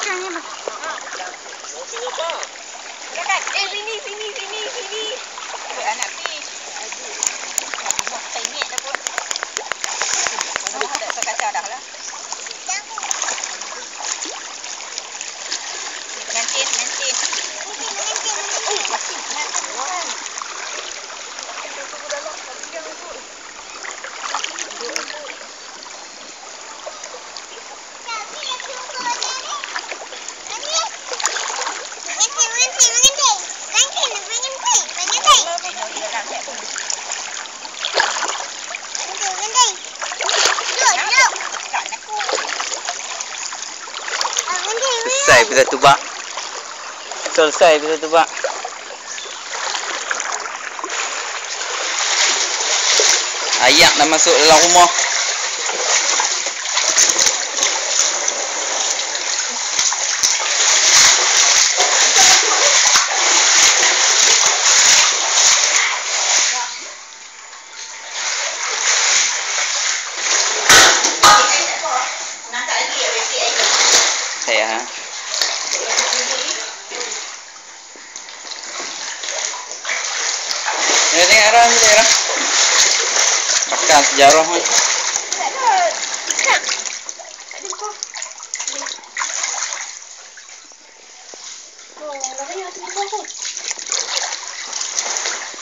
Sini bang. Sini apa? Dekat. Sini. Anak pi. Nak tengok dah pun. Tak sekacau dah lah. Pengantin. Selesai kita tubak. Ayak dah masuk dalam rumah. Saya tengok arah ni daerah. Bakal sejarah ni.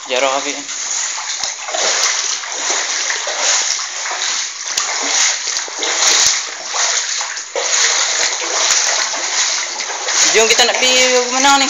Sejarah habis. Jom kita nak pergi ke mana ni?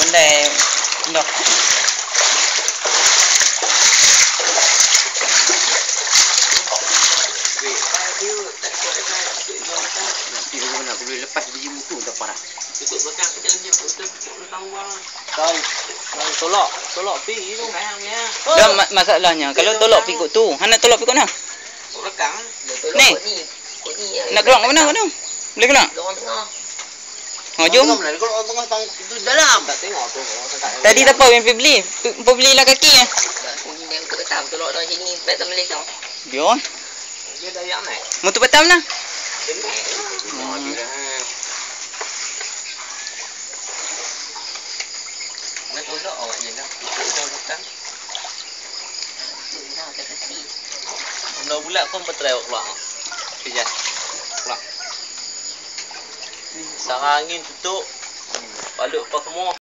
Benda dah. Nak boleh lepas biji mutu tak parah. Ikut belakang ke jalan dia betul belakang buang. Tolak pi tu. Dah masalahnya kalau tolak pikuk tu, hang nak tolak pikuk mana? Belakang. Ni. Nak keluar ke mana? Boleh keluar? Orang tengah. Ha, jom. Kalau orang tengah itu dalam. Tak tengok tu. Tadi tak apa yang beli. Belilah kaki ah. Ini yang untuk ketam tolak dalam sini baik tak boleh kau. Biar. Dia dah yang naik. Mutu batam lah. Nak tolak awak je lah. Dah bukan. Dah bulat pun berterai awak keluar. Kejap. Keluar. Sarang angin tutup. Balut apa semua.